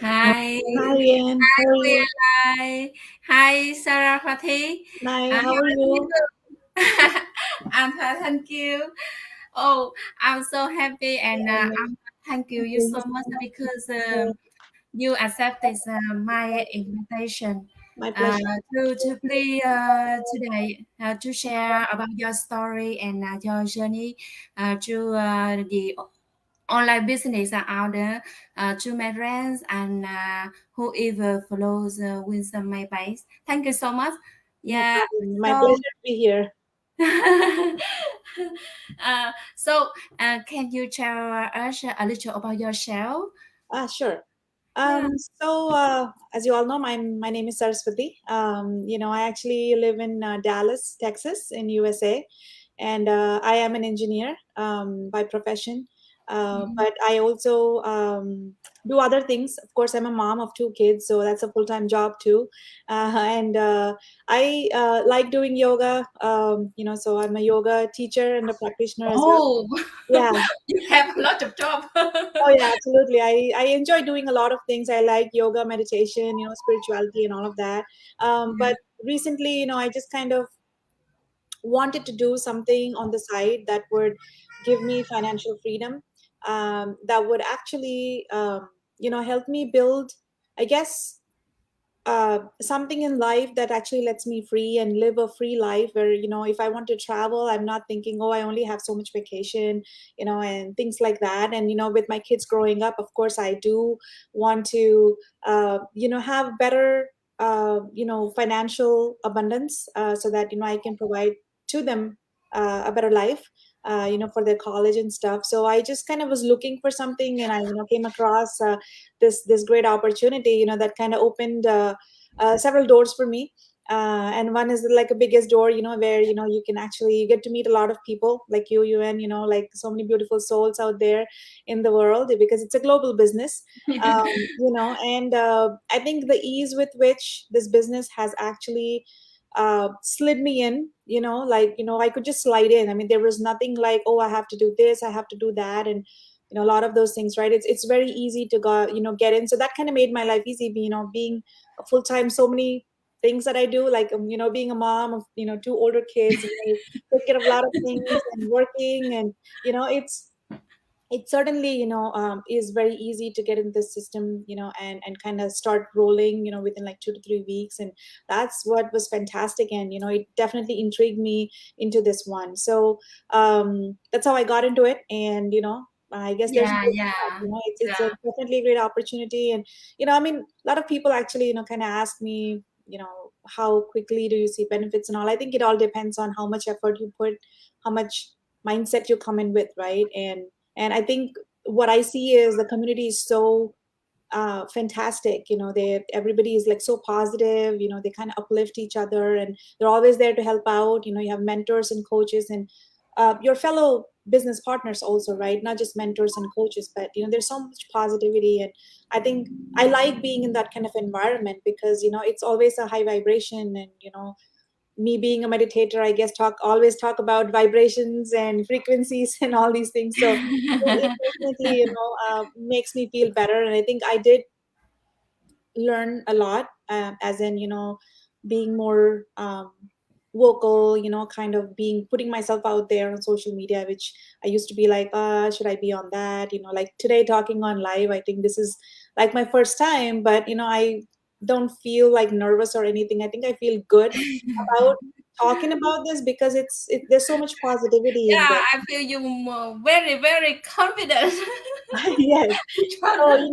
Hi, Hi, Ian. How are Will. you? Hi, Sarasawathy. Hi, How how are are you? you? I'm fine, thank you. Oh, I'm so happy and Um, thank you thank so you much so much. because Yeah, you accepted my invitation my uh, pleasure. to play today to share about your story and your journey to the online business are out there to my friends and whoever follows with my base. Thank you so much. No Yeah. problem. My So, pleasure to be here. so can you tell us a little about yourself? Sure. Yeah. As you all know, my name is Saraswati. I actually live in Dallas, Texas, in USA, and I am an engineer by profession. Mhm. But I also do other things. Of course, I'm a mom of two kids, so that's a full-time job too. And I like doing yoga. So I'm a yoga teacher and a practitioner as well. Oh, Yeah. you have a lot of job. Oh yeah, absolutely. I enjoy doing a lot of things. I like yoga, meditation, spirituality and all of that. But recently, I just kind of wanted to do something on the side that would give me financial freedom, that would actually, help me build, I guess, something in life that actually lets me free and live a free life where if I want to travel, I'm not thinking, oh, I only have so much vacation, and things like that. And with my kids growing up, of course I do want to have better financial abundance, so that I can provide to them a better life, for their college and stuff. So I just kind of was looking for something, and I came across this great opportunity, that kind of opened several doors for me. And one is like a biggest door, where you can actually get to meet a lot of people like you and like so many beautiful souls out there in the world, because it's a global business. And I think the ease with which this business has actually slid me in, I could just slide in. I mean, there was nothing like, oh, I have to do this, I have to do that, and a lot of those things, right? It's very easy to go, get in. So that kind of made my life easy, being a full time, so many things that I do, like being a mom of two older kids, take care of a lot of things and working, and it's it certainly is very easy to get in this system, and kind of start rolling, within like 2 to 3 weeks. And that's what was fantastic, and it definitely intrigued me into this one. So that's how I got into it. And I guess there's Yeah, no stop. yeah, It's a yeah. definitely a great opportunity. And I mean, a lot of people actually kind of ask me, how quickly do you see benefits and all. I think it all depends on how much effort you put, how much mindset you come in with, right? And I think what I see is the community is so fantastic. Everybody is like so positive. They kind of uplift each other, and they're always there to help out. You have mentors and coaches, and your fellow business partners also, right? Not just mentors and coaches, but there's so much positivity. And I think I like being in that kind of environment, because it's always a high vibration. And me being a meditator, I guess talk about vibrations and frequencies and all these things. So it definitely makes me feel better. And I think I did learn a lot, as in being more vocal, kind of being putting myself out there on social media, which I used to be like, should I be on that, like today talking on live. I think this is like my first time, but I don't feel like nervous or anything. I think I feel good about talking about this, because there's so much positivity in Yeah, there. I feel you very, very confident. Yes. So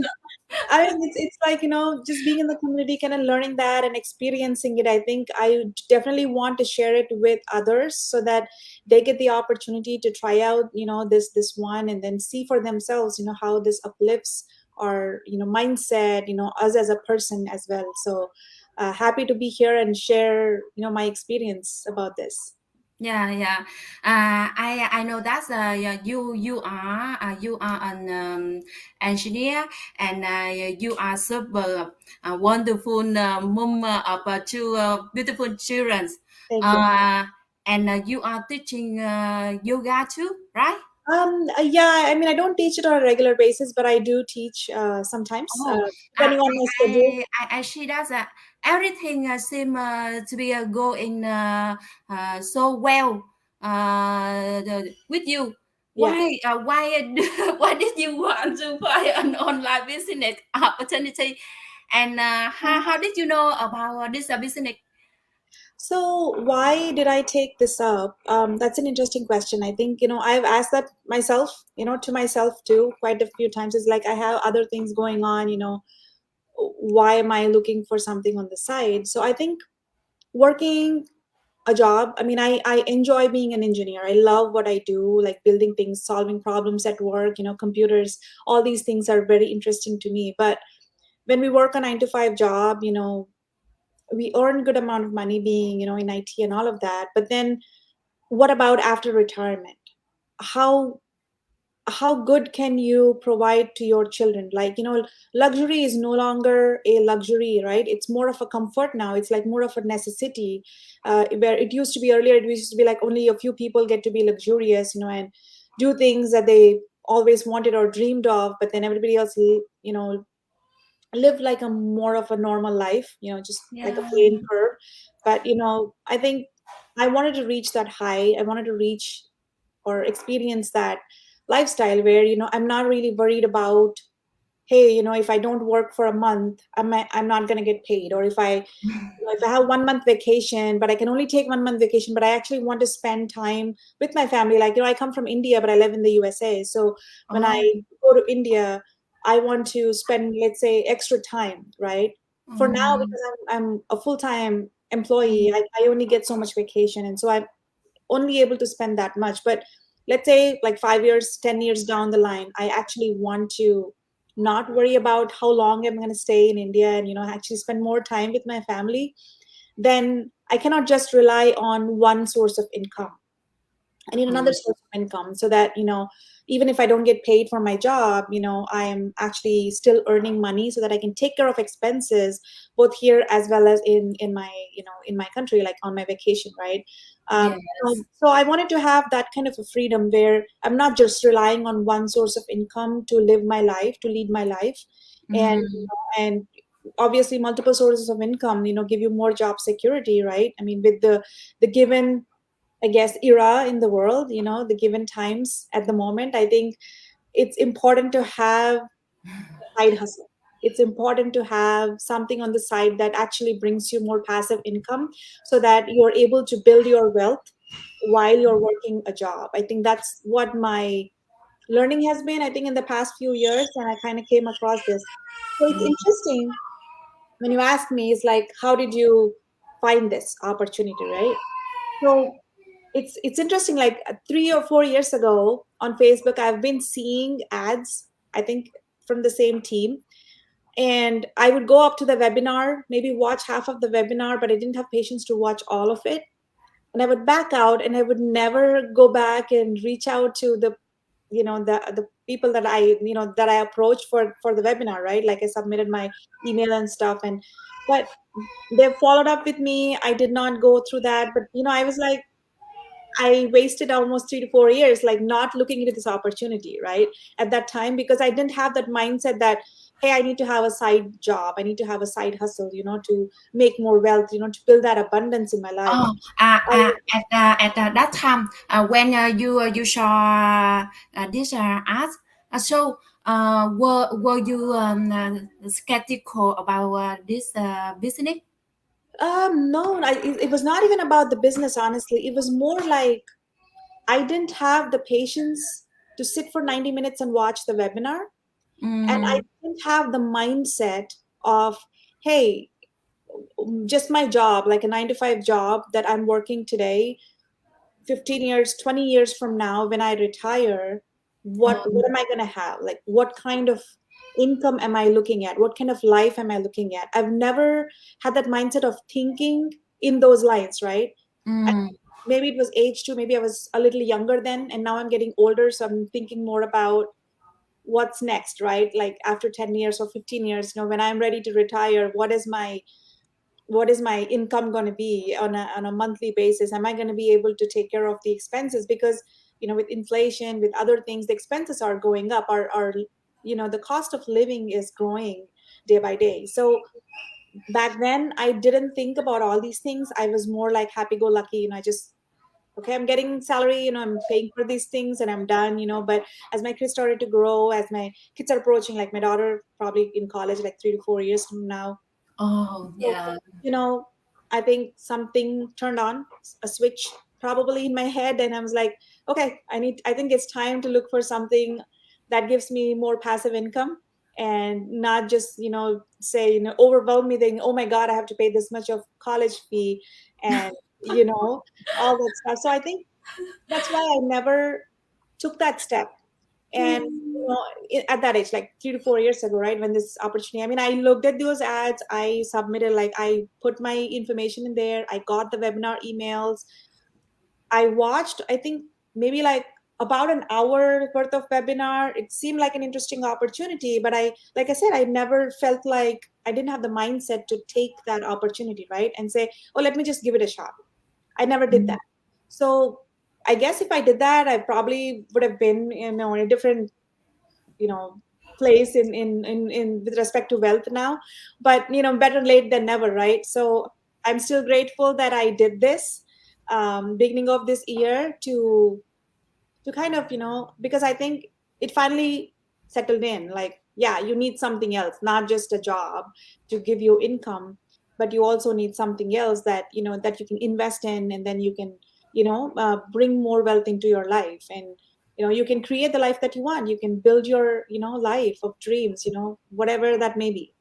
I mean, it's like, just being in the community, kind of learning that and experiencing it. I think I definitely want to share it with others, so that they get the opportunity to try out, this one, and then see for themselves, how this uplifts our, mindset, us as a person as well. So happy to be here and share, my experience about this. Yeah, yeah. I know that yeah, you are an engineer and you are super wonderful mom of two beautiful children. Thank you. Uh, and you are teaching yoga too, right? Yeah, I mean, I don't teach it on a regular basis, but I do teach sometimes, Oh, depending on my schedule. I see that everything seem to be going so well with you. Yeah. Why why did you want to buy an online business opportunity? And how did you know about this business? So why did I take this up? That's an interesting question. I think, I've asked that myself, to myself too, quite a few times. It's like I have other things going on, why am I looking for something on the side? So I think working a job, I mean, I enjoy being an engineer. I love what I do, like building things, solving problems at work, computers, all these things are very interesting to me. But when we work a 9 to 5 job, we earn good amount of money being, in IT and all of that. But then what about after retirement? How how good can you provide to your children? Like, luxury is no longer a luxury, right? It's more of a comfort now. It's like more of a necessity. Where it used to be earlier, it used to be like only a few people get to be luxurious, and do things that they always wanted or dreamed of, but then everybody else, live like a more of a normal life, just like a Yeah. plain curve. But I think I wanted to reach that high. I wanted to reach or experience that lifestyle where I'm not really worried about, hey, if I don't work for a month, I'm not going to get paid. Or if I have 1 month vacation, but I can only take 1 month vacation, but I actually want to spend time with my family. Like, I come from India, but I live in the USA. So when I Oh. go to India, I want to spend, let's say, extra time, right? For now, Mm, because I'm a full-time employee, mm, I only get so much vacation. And so I'm only able to spend that much. But let's say like 5 years, 10 years down the line, I actually want to not worry about how long I'm going to stay in India and, actually spend more time with my family. Then I cannot just rely on one source of income. I need another mm, source of income so that, even if I don't get paid for my job, I am actually still earning money so that I can take care of expenses both here as well as in my, in my country, like on my vacation, right? yes. So I wanted to have that kind of a freedom where I'm not just relying on one source of income to live my life, to lead my life. And, Mm, and obviously multiple sources of income, give you more job security, right? I mean, with the given, I guess, era in the world, the given times at the moment, I think it's important to have side hustle. It's important to have something on the side that actually brings you more passive income so that you're able to build your wealth while you're working a job. I think that's what my learning has been, I think, in the past few years, and I kind of came across this. So it's interesting when you ask me, it's like, how did you find this opportunity, right? So it's interesting, like 3 or 4 years ago on Facebook I've been seeing ads, I think, from the same team, and I would go up to the webinar, maybe watch half of the webinar, but I didn't have patience to watch all of it, and I would back out and I would never go back and reach out to the people that I approached for the webinar, right? Like I submitted my email and stuff, and but they followed up with me. I did not go through that, but I was like, I wasted almost 3 to 4 years, like not looking into this opportunity, right? At that time, because I didn't have that mindset that, hey, I need to have a side job. I need to have a side hustle, to make more wealth, to build that abundance in my life. oh, I, at that time, when you saw this art, so were you skeptical about this business? no, it was not even about the business, honestly. It was more like I didn't have the patience to sit for 90 minutes and watch the webinar. And I Mm, didn't have the mindset of, hey, just my job, like a 9 to 5 job that I'm working today, 15 years, 20 years from now, when I retire, what am I going to have? Like, what kind of income am I looking at? What kind of life am I looking at? I've never had that mindset of thinking in those lines, right? I, mm, maybe it was age too. Maybe I was a little younger then, and now I'm getting older. So I'm thinking more about what's next, right? Like after 10 years or 15 years, when I'm ready to retire, what is my income going to be on a monthly basis? Am I going to be able to take care of the expenses? Because with inflation, with other things, the expenses are going up. Our the cost of living is growing day by day. So back then I didn't think about all these things. I was more like happy go lucky, I just, okay, I'm getting salary, I'm paying for these things and I'm done. But as my kids started to grow, as my kids are approaching, like my daughter probably in college like 3 to 4 years from now. Oh, So, yeah. I think something turned on, a switch probably in my head, and I was like, okay, I think it's time to look for something that gives me more passive income and not just, say, overwhelm me thinking, oh my God, I have to pay this much of college fee and, all that stuff. So I think that's why I never took that step. And Mm. at that age, like 3 to 4 years ago, right, when this opportunity, I mean, I looked at those ads, I submitted, like I put my information in there, I got the webinar emails, I watched, I think maybe like about an hour worth of webinar. It seemed like an interesting opportunity, but like I said, I never felt like, I didn't have the mindset to take that opportunity, right, and say, oh, let me just give it a shot. I never did Mm. that. So I guess if I did that, I probably would have been, in a different, you know, place in with respect to wealth now. But better late than never, right? So I'm still grateful that I did this beginning of this year to kind of, because I think it finally settled in, like, yeah, you need something else, not just a job to give you income, but you also need something else that, that you can invest in, and then you can, bring more wealth into your life. And you can create the life that you want, you can build your, life of dreams, whatever that may be.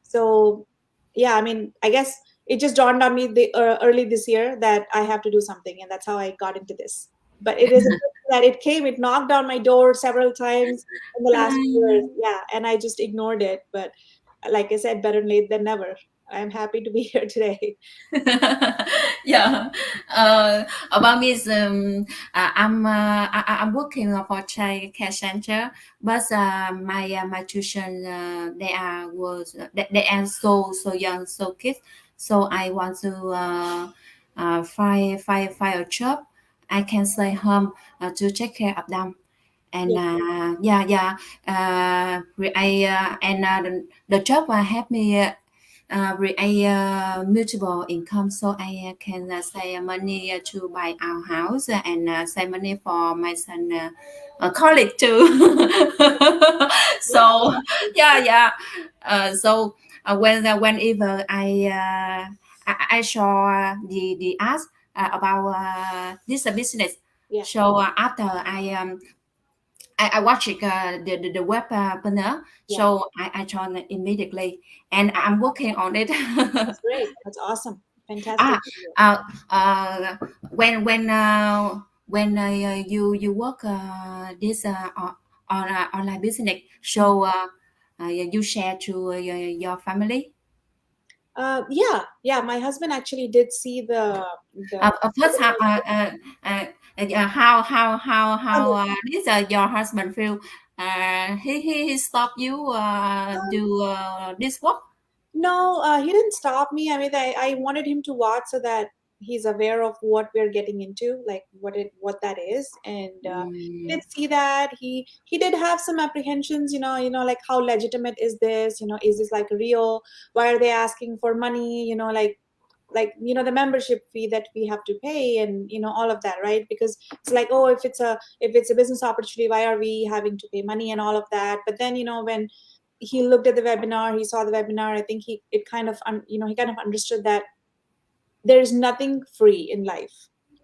So yeah, I mean, I guess it just dawned on me early this year that I have to do something, and that's how I got into this. But it is a good that it came. It knocked on my door several times in the last years. Mm. Yeah, and I just ignored it. But like I said, better late than never. I'm happy to be here today. Yeah. About me is I'm working for child care center, but my children they are so young, so kids. So I want to find a job. I can stay home to take care of them. And Yeah, the job help me with a multiple income, so I can save money to buy our house and save money for my son college too. yeah, So yeah. So whenever I saw the ads about this business, yeah, so after I watch it the web banner, yeah. so I joined it immediately, and I'm working on it. That's great. That's awesome. ah, Fantastic. uh, uh, when you work this on online business, so you share to your family. Yeah, yeah. My husband actually did see the First, how this your husband feel? He stop you do this work. No, he didn't stop me. I mean, I wanted him to watch so that he's aware of what we're getting into, like what that is. And he Mm, did see that. He did have some apprehensions, like how legitimate is this? Is this like real? Why are they asking for money? The membership fee that we have to pay, and all of that, right? Because it's like, oh, if it's a business opportunity, why are we having to pay money and all of that? But then when he looked at the webinar, he saw the webinar, I think he kind of understood that there's nothing free in life,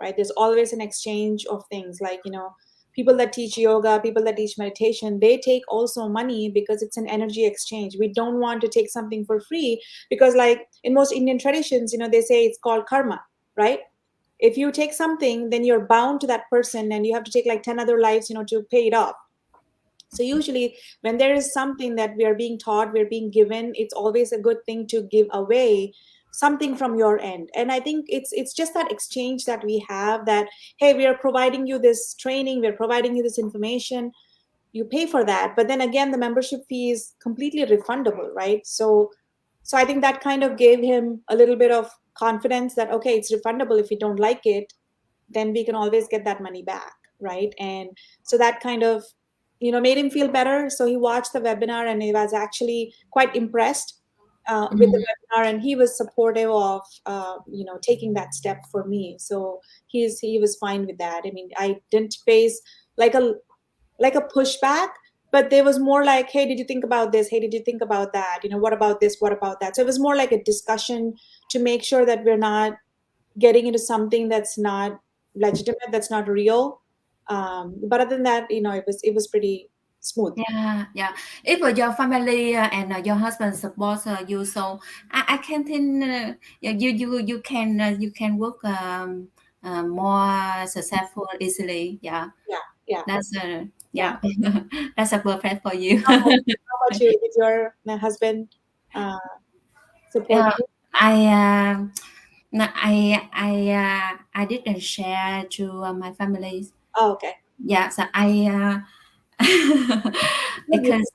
right? There's always an exchange of things, like people that teach yoga, people that teach meditation, they take also money because it's an energy exchange. We don't want to take something for free, because like in most Indian traditions, they say it's called karma, right? If you take something, then you're bound to that person, and you have to take like 10 other lives to pay it off. So usually when there is something that we are being taught, we're being given, it's always a good thing to give away something from your end. And I think it's just that exchange that we have, that hey, we are providing you this training, we're providing you this information, you pay for that, but then again the membership fee is completely refundable, right? So I think that kind of gave him a little bit of confidence that okay, it's refundable. If we don't like it, then we can always get that money back. right? And so that kind of, made him feel better. So he watched the webinar and he was actually quite impressed with the Mm. webinar, and he was supportive of taking that step for me. So he was fine with that. I mean, I didn't face like a pushback, but there was more like, hey, did you think about this? Hey, did you think about that? What about this? What about that? So it was more like a discussion to make sure that we're not getting into something that's not legitimate, that's not real. But other than that, it was pretty smooth. Yeah, yeah. If your family and your husband supports you, so I can think yeah, you can work more successful easily. Yeah, Yeah, yeah, that's yeah. yeah, that's a perfect for you. How about you? Did your husband uh, support Yeah, you? I no, I didn't share to my family. Oh, okay. Yeah, so I You because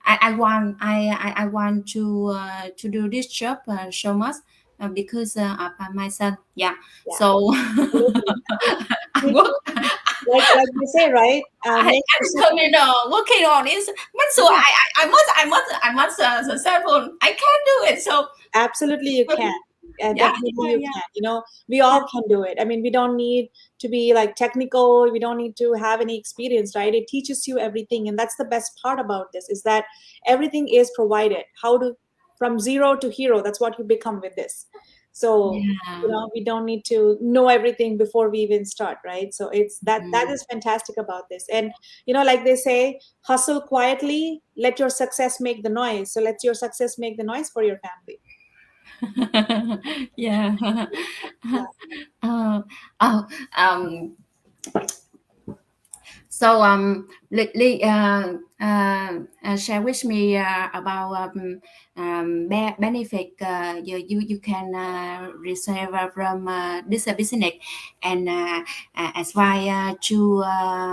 I want to do this job so much because of my son. Yeah, yeah, so absolutely. I mean, I we work. like they say, right? Make I'm yourself. determined working on it. But so I must successful. I can do it. So Absolutely, you can. yeah, Definitely, yeah, you yeah, can. We all can do it. I mean, we don't need to be like technical. We don't need to have any experience, right? It teaches you everything, and that's the best part about this is that everything is provided. How to from zero to hero. That's what you become with this. So yeah. we don't need to know everything before we even start, right? So it's that Mm. is fantastic about this, and like they say, hustle quietly. Let your success make the noise. So let your success make the noise for your family. Yeah. Yeah. uh, oh, um, so share with me about benefit you can receive from this business and as why to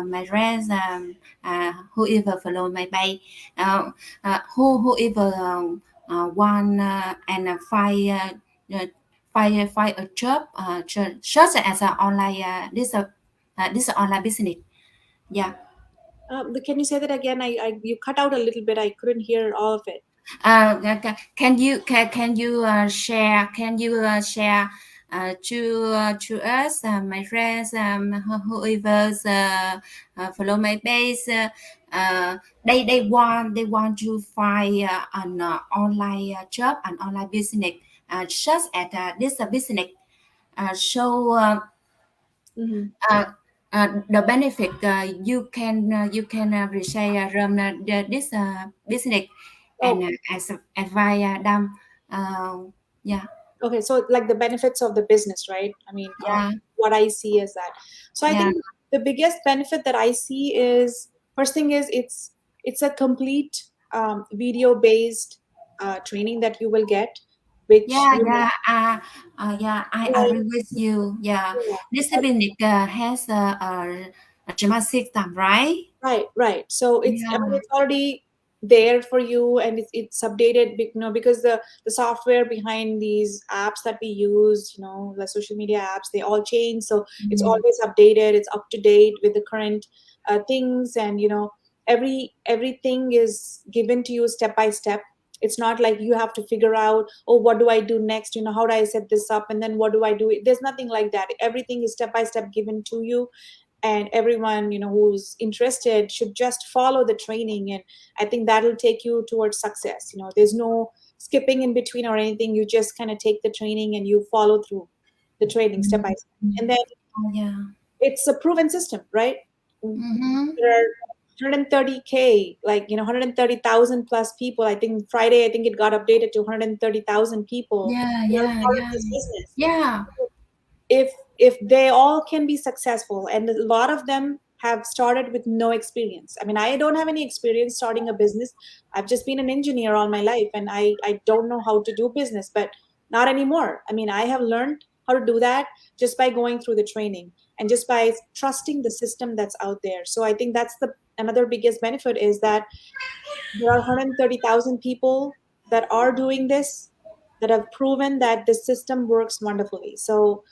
my friends whoever follow my page whoever want and uh, find a job just as an online this online business. Yeah. Can you say that again? You cut out a little bit. I couldn't hear all of it. Can you share to us my friends whoever follow my page they want to find an online job, an online business just at this business so Hmm. uh, the benefit you can reshare this business and Oh, as via them uh, yeah, okay. So, like the benefits of the business, right? I mean, yeah, what I see is that. So, I yeah, think the biggest benefit that I see is first thing is it's a complete video-based training that you will get, which yeah, yeah, yeah, I like, agree with you. Yeah, this yeah, business has a drama system, right? right. So I mean, Yeah, it's already there for you, and it's updated, because the software behind these apps that we use, the social media apps, they all change. So it's mm, always updated. It's up to date with the current things, and everything is given to you step by step. It's not like you have to figure out, oh, what do I do next? How do I set this up, and then what do I do? There's nothing like that. Everything is step by step given to you, and everyone who's interested should just follow the training, and I think that'll take you towards success. There's no skipping in between or anything. You just kind of take the training and you follow through the training step by mm, step, and mm. then Oh, yeah. it's a proven system, right? Mm-hmm. There are 130K, like 130,000 plus people. I think Friday, I think it got updated to 130,000 people Yeah, who are yeah, part of yeah, this business. yeah. If they all can be successful, and a lot of them have started with no experience. I mean, I don't have any experience starting a business. I've just been an engineer all my life, and I don't know how to do business, but not anymore. I mean, I have learned how to do that just by going through the training and just by trusting the system that's out there. So I think that's the another biggest benefit is that there are 130,000 people that are doing this, that have proven that the system works wonderfully. So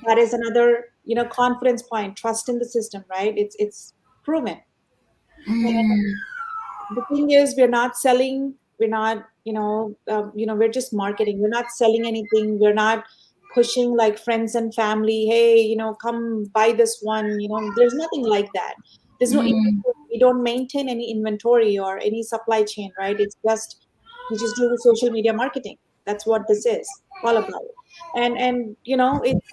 that is another. confidence point, trust in the system, right? It's proven. Mm. The thing is, we're not selling, we're not, we're just marketing, we're not selling anything, we're not pushing like friends and family, hey, come buy this one, there's nothing like that. There's no Mm. inventory. We don't maintain any inventory or any supply chain, right? It's just, we just do the social media marketing. That's what this is all about. And it's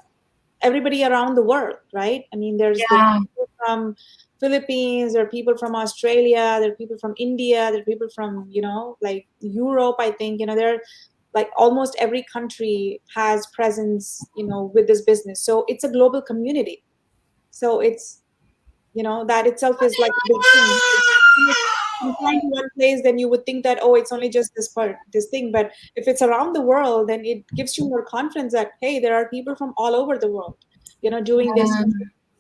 everybody around the world, right? I mean, there's Yeah. people from Philippines, there are people from Australia, there are people from India, there are people from, like Europe, I think, there are like almost every country has presence, with this business. So it's a global community. So it's, that itself is like a big thing. When it's confined to one place, then you would think that, oh, it's only just this part, this thing. But if it's around the world, then it gives you more confidence that, hey, there are people from all over the world, doing this Um,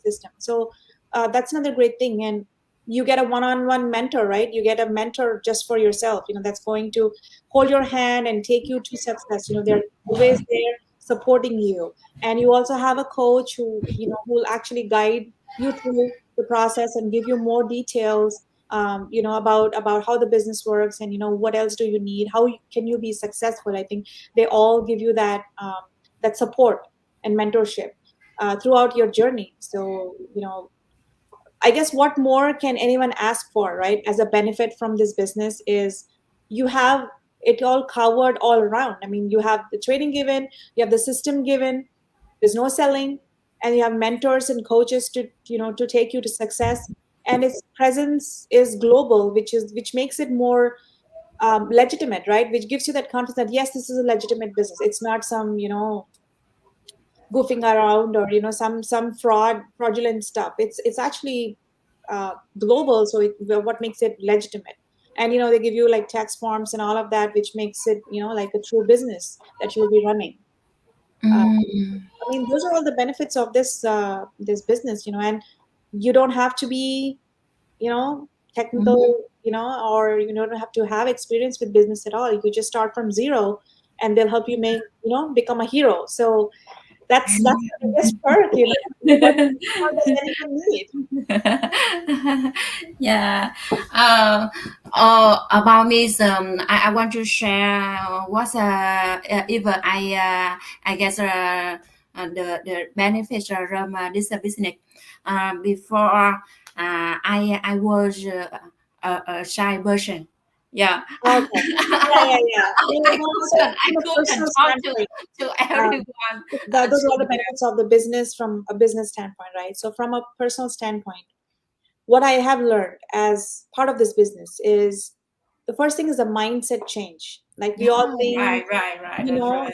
system. So that's another great thing. And you get a one-on-one mentor, right? You get a mentor just for yourself, that's going to hold your hand and take you to success. They're always there supporting you. And you also have a coach who will actually guide you through the process and give you more details, about how the business works, and what else do you need, can you be successful. I think they all give you that support and mentorship throughout your journey. So I guess what more can anyone ask for, right? As a benefit from this business is you have it all covered all around. I mean, you have the training given, you have the system given, there's no selling, and you have mentors and coaches to take you to success. And its presence is global, which makes it more legitimate, right? Which gives you that confidence that yes, this is a legitimate business. It's not some goofing around, or some fraudulent stuff. It's actually global, so what makes it legitimate. And they give you like tax forms and all of that, which makes it like a true business that you'll be running. uh, mm. I mean, those are all the benefits of this business, and you don't have to be, Mhm. technical, or you don't have to have experience with business at all. You could just start from zero, and they'll help you become a hero. So that's the biggest perk, What more does anyone need? Yeah. Uh, about me, I want to share what's even I guess the benefits from this business. Before I was a shy version. Yeah. Okay. Yeah, yeah, yeah. So I from a couldn't personal talk standpoint, to um, everyone. those are all the To benefits of the business from a business standpoint, right? So from a personal standpoint, what I have learned as part of this business is the first thing is a mindset change. Like we yeah, all think, right. you That's know, right.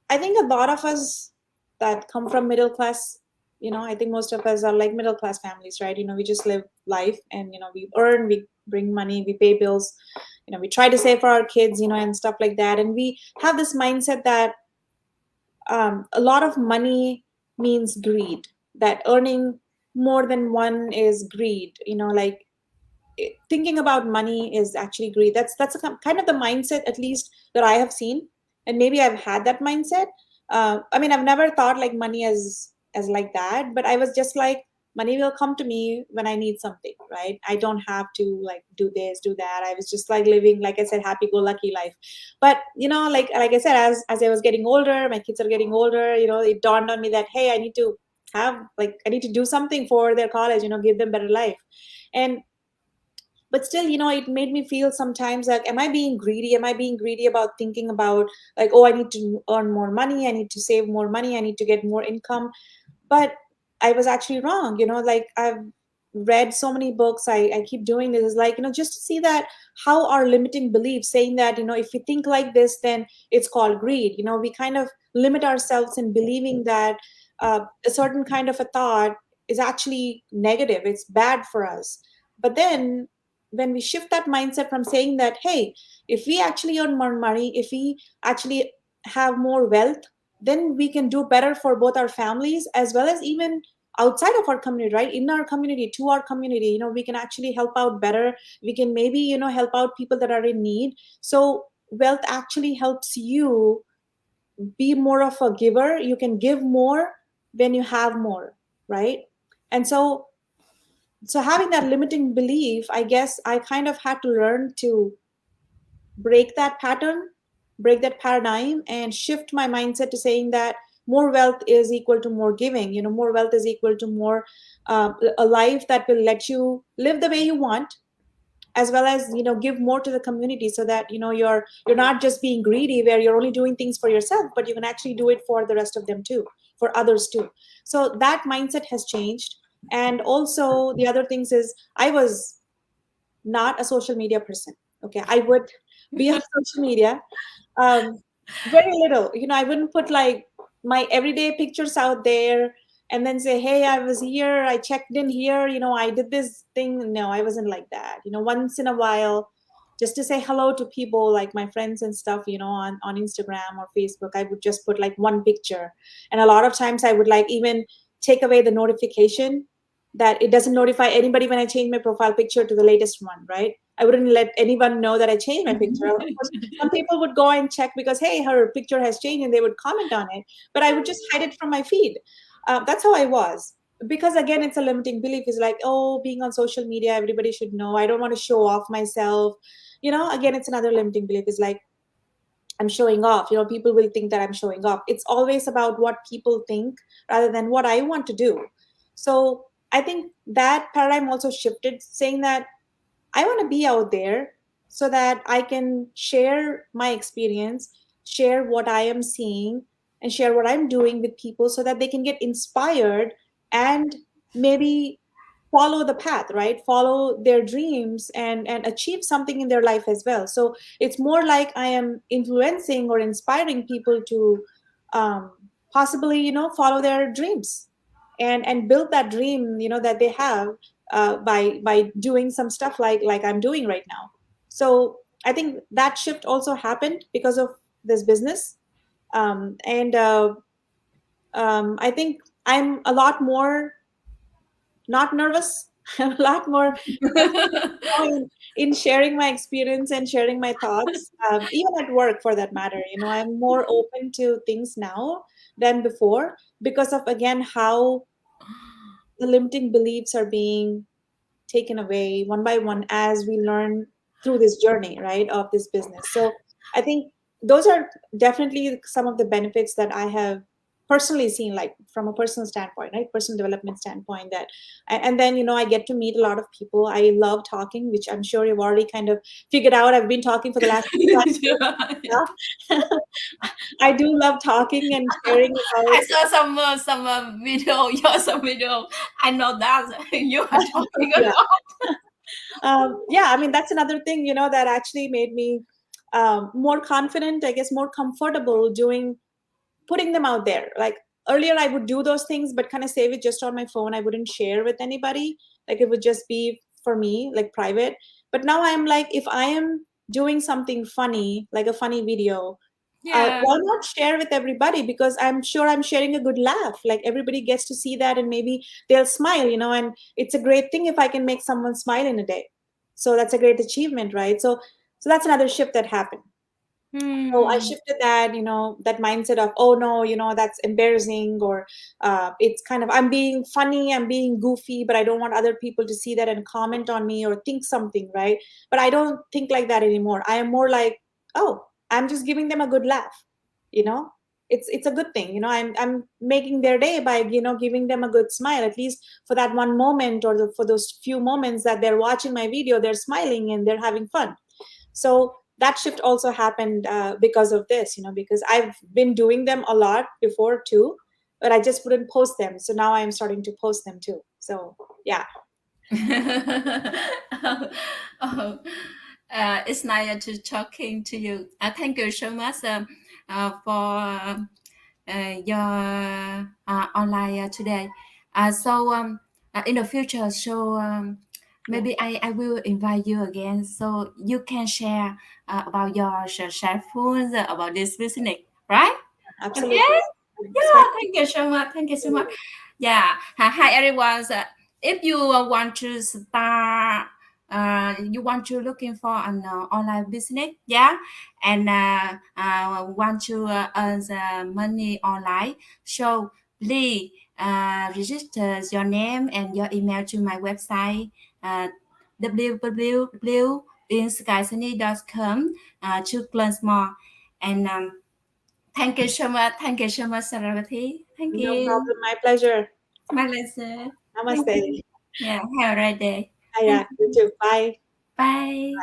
I think a lot of us that come from middle class, I think most of us are like middle class families, right? We just live life, and we earn, we bring money, we pay bills, we try to save for our kids, and stuff like that. And we have this mindset that a lot of money means greed, that earning more than one is greed, like thinking about money is actually greed. That's kind of the mindset, at least that I have seen. And maybe I've had that mindset. I mean, I've never thought like money as like that, but I was just like, money will come to me when I need something, right? I don't have to like do this, do that. I was just like living, like I said, happy go lucky life. But like I said, as I was getting older, my kids are getting older, it dawned on me that, hey, I need to do something for their college, give them better life. And but still, it made me feel sometimes like, am I being greedy? Am I being greedy about thinking about like, oh, I need to earn more money, I need to save more money, I need to get more income? But I was actually wrong. Like I've read so many books, I keep doing this, is like, just to see that how our limiting beliefs saying that, if we think like this, then it's called greed. We kind of limit ourselves in believing that a certain kind of a thought is actually negative, it's bad for us. But then when we shift that mindset from saying that, hey, if we actually earn more money, if we actually have more wealth, then we can do better for both our families as well as even outside of our community, right? In our community, to our community, we can actually help out better. We can maybe help out people that are in need. So wealth actually helps you be more of a giver. You can give more when you have more. right? And so having that limiting belief, I guess I kind of had to learn to break that pattern, break that paradigm, and shift my mindset to saying that more wealth is equal to more giving. More wealth is equal to more a life that will let you live the way you want, as well as give more to the community, so that you're not just being greedy where you're only doing things for yourself, but you can actually do it for the rest of them too, for others too. So that mindset has changed. And also the other things is, I was not a social media person. Okay, I would be on social media, um, very little. I wouldn't put like my everyday pictures out there and then say, hey, I was here, I checked in here, I did this thing. No, I wasn't like that. Once in a while, just to say hello to people like my friends and stuff, on Instagram or Facebook, I would just put like one picture. And a lot of times I would like even take away the notification that it doesn't notify anybody when I change my profile picture to the latest one, right? I wouldn't let anyone know that I changed my picture. Of course, some people would go and check because, hey, her picture has changed, and they would comment on it, but I would just hide it from my feed. That's how I was. Because again, it's a limiting belief. Is like, oh, being on social media, everybody should know. I don't want to show off myself. Again, it's another limiting belief. Is like, I'm showing off. People will think that I'm showing off. It's always about what people think rather than what I want to do. So I think that paradigm also shifted, saying that I want to be out there so that I can share my experience, share what I am seeing, and share what I'm doing with people so that they can get inspired and maybe follow the path, right? Follow their dreams and achieve something in their life as well. So it's more like I am influencing or inspiring people to um, possibly, follow their dreams and build that dream, that they have by doing some stuff like I'm doing right now. So I think that shift also happened because of this business, and I think I'm a lot more not nervous. I'm a lot more in sharing my experience and sharing my thoughts, even at work for that matter. I'm more open to things now than before because of, again, how the limiting beliefs are being taken away one by one as we learn through this journey, right, of this business. So I think those are definitely some of the benefits that I have personally seen, like from a personal standpoint, right, personal development standpoint. That and then I get to meet a lot of people. I love talking, which I'm sure you've already kind of figured out. I've been talking for the last 5 years now. I do love talking and sharing about. I saw some video, some video. I know that you are talking a Yeah. lot. Yeah, I mean, that's another thing, that actually made me more confident, I guess, more comfortable doing, putting them out there. Like earlier, I would do those things, but kind of save it just on my phone. I wouldn't share with anybody. Like it would just be for me, like private. But now I'm like, if I am doing something funny, like a funny video, Yeah. why not share with everybody? Because I'm sure I'm sharing a good laugh. Like everybody gets to see that and maybe they'll smile, and it's a great thing if I can make someone smile in a day. So that's a great achievement, right? So that's another shift that happened. So I Hmm. shifted that, that mindset of, oh no, that's embarrassing, or it's kind of, I'm being funny, I'm being goofy, but I don't want other people to see that and comment on me or think something, right? But I don't think like that anymore. I am more like, oh, I'm just giving them a good laugh, you know. It's a good thing, I'm making their day by giving them a good smile, at least for that one moment, or for those few moments that they're watching my video, they're smiling and they're having fun. So that shift also happened because of this, because I've been doing them a lot before too, but I just wouldn't post them. So now I'm starting to post them too. So yeah. Oh, it's nice to talking to you. Thank you so much for your online today. In the future, Yeah, maybe I will invite you again so you can share about your food about this business, right? Okay. absolutely. Yeah, Especially, thank you so much. Thank you so much. Yeah. Hi everyone. So, if you want to start, you want to looking for an online business, yeah, and want to earn the money online. So please register your name and your email to my website, www.inskysony.com, to learn more. And thank you so much. Thank you so much, Saraswati. Thank No you. problem. My pleasure. My pleasure. Thank Namaste. you. Yeah, have a great day. Ah, Thank yeah, you you. too. Bye. Bye.